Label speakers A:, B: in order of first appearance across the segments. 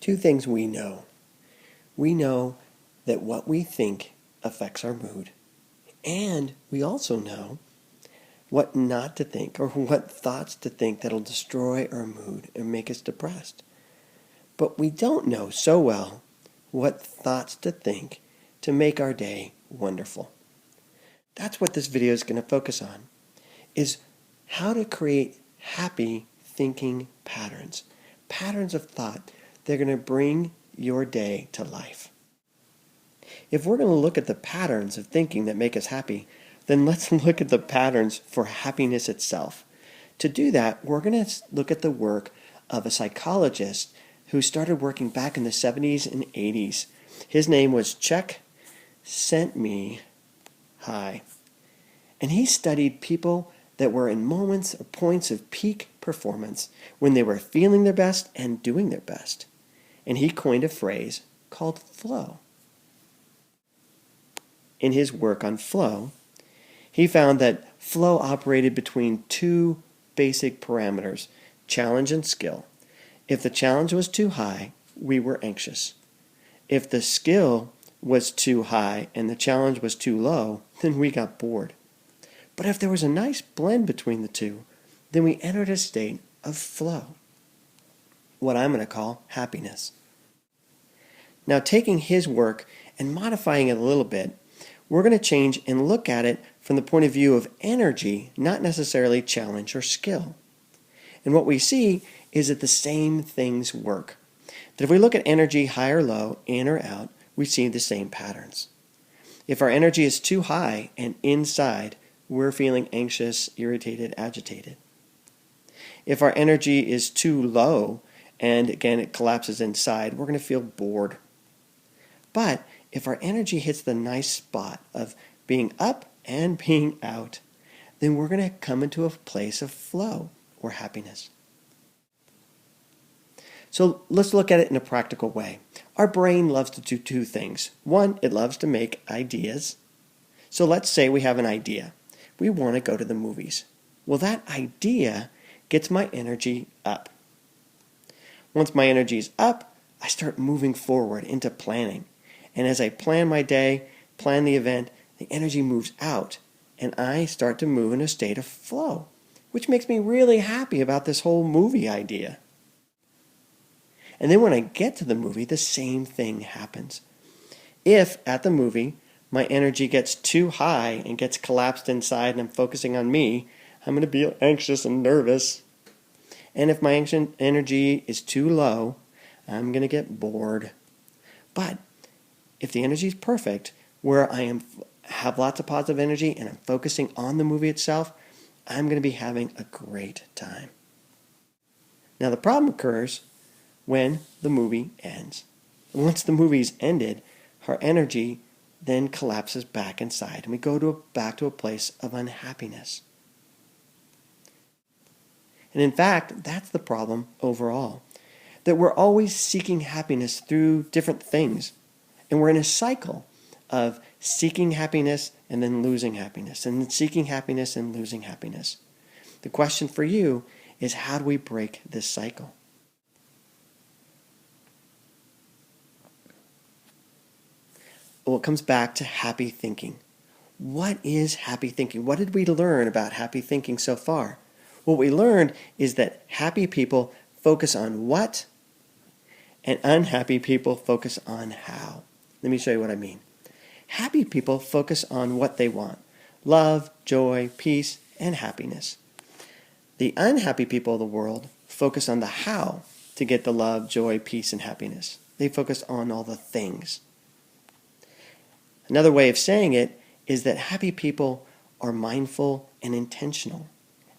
A: Two things we know. We know that what we think affects our mood, and we also know what not to think or what thoughts to think that'll destroy our mood and make us depressed. But we don't know so well what thoughts to think to make our day wonderful. That's what this video is going to focus on, is how to create happy thinking patterns. Patterns of thought that are going to bring your day to life. If we're going to look at the patterns of thinking that make us happy, then let's look at the patterns for happiness itself. To do that, we're going to look at the work of a psychologist who started working back in the 70s and 80s. His name was Chuck Csikszentmihalyi. And he studied people that were in moments or points of peak performance when they were feeling their best and doing their best. And he coined a phrase called flow. In his work on flow, he found that flow operated between two basic parameters, challenge and skill. If the challenge was too high, we were anxious. If the skill was too high and the challenge was too low, then we got bored. But if there was a nice blend between the two, then we entered a state of flow, what I'm going to call happiness. Now, taking his work and modifying it a little bit, we're going to change and look at it from the point of view of energy, not necessarily challenge or skill. And what we see is that the same things work. That if we look at energy high or low, in or out, we see the same patterns. If our energy is too high and inside, we're feeling anxious, irritated, agitated. If our energy is too low and again it collapses inside, we're going to feel bored. But if our energy hits the nice spot of being up and being out, then we're going to come into a place of flow or happiness. So let's look at it in a practical way. Our brain loves to do two things. One, it loves to make ideas. So let's say we have an idea. We want to go to the movies. Well, that idea gets my energy up. Once my energy is up, I start moving forward into planning. And as I plan my day, plan the event, the energy moves out, and I start to move in a state of flow, which makes me really happy about this whole movie idea. And then when I get to the movie, the same thing happens. If at the movie my energy gets too high and gets collapsed inside and I'm focusing on me, I'm going to be anxious and nervous. And if my energy is too low, I'm going to get bored. But if the energy is perfect, where I have lots of positive energy and I'm focusing on the movie itself, I'm going to be having a great time. Now the problem occurs when the movie ends. Once the movie's ended, our energy then collapses back inside and we go back to a place of unhappiness. And in fact, that's the problem overall, that we're always seeking happiness through different things. And we're in a cycle of seeking happiness and then losing happiness, and then seeking happiness and losing happiness. The question for you is, how do we break this cycle? Well, it comes back to happy thinking. What is happy thinking? What did we learn about happy thinking so far? What we learned is that happy people focus on what, and unhappy people focus on how. Let me show you what I mean. Happy people focus on what they want: love, joy, peace, and happiness. The unhappy people of the world focus on the how to get the love, joy, peace, and happiness. They focus on all the things. Another way of saying it is that happy people are mindful and intentional.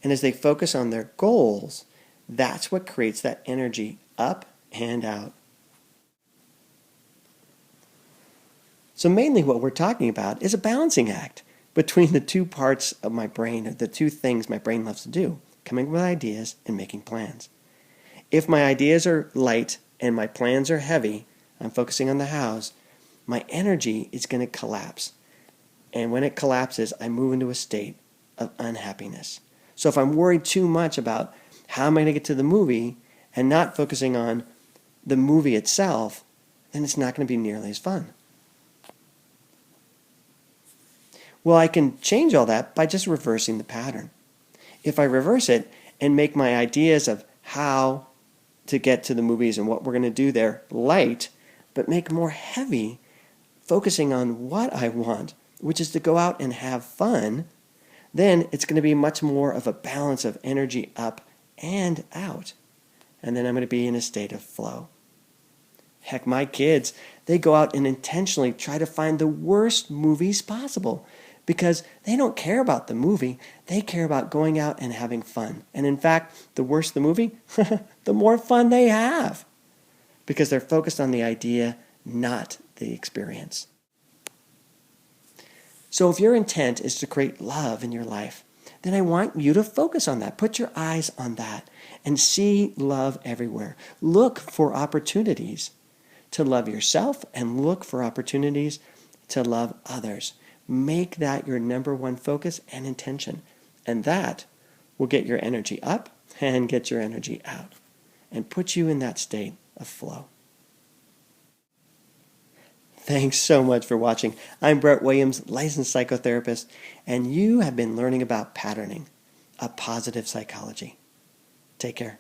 A: And as they focus on their goals, that's what creates that energy up and out. So mainly what we're talking about is a balancing act between the two parts of my brain, or the two things my brain loves to do: coming up with ideas and making plans. If my ideas are light and my plans are heavy, I'm focusing on the hows, my energy is going to collapse. And when it collapses, I move into a state of unhappiness. So if I'm worried too much about how am I going to get to the movie and not focusing on the movie itself, then it's not going to be nearly as fun. Well, I can change all that by just reversing the pattern. If I reverse it and make my ideas of how to get to the movies and what we're going to do there light, but make more heavy, focusing on what I want, which is to go out and have fun, then it's going to be much more of a balance of energy up and out. And then I'm going to be in a state of flow. Heck, my kids, they go out and intentionally try to find the worst movies possible because they don't care about the movie. They care about going out and having fun. And in fact, the worse the movie, the more fun they have because they're focused on the idea, not the experience. So if your intent is to create love in your life, then I want you to focus on that. Put your eyes on that and see love everywhere. Look for opportunities to love yourself and look for opportunities to love others. Make that your number one focus and intention. And that will get your energy up and get your energy out and put you in that state of flow. Thanks so much for watching. I'm Brett Williams, licensed psychotherapist, and you have been learning about patterning, a positive psychology. Take care.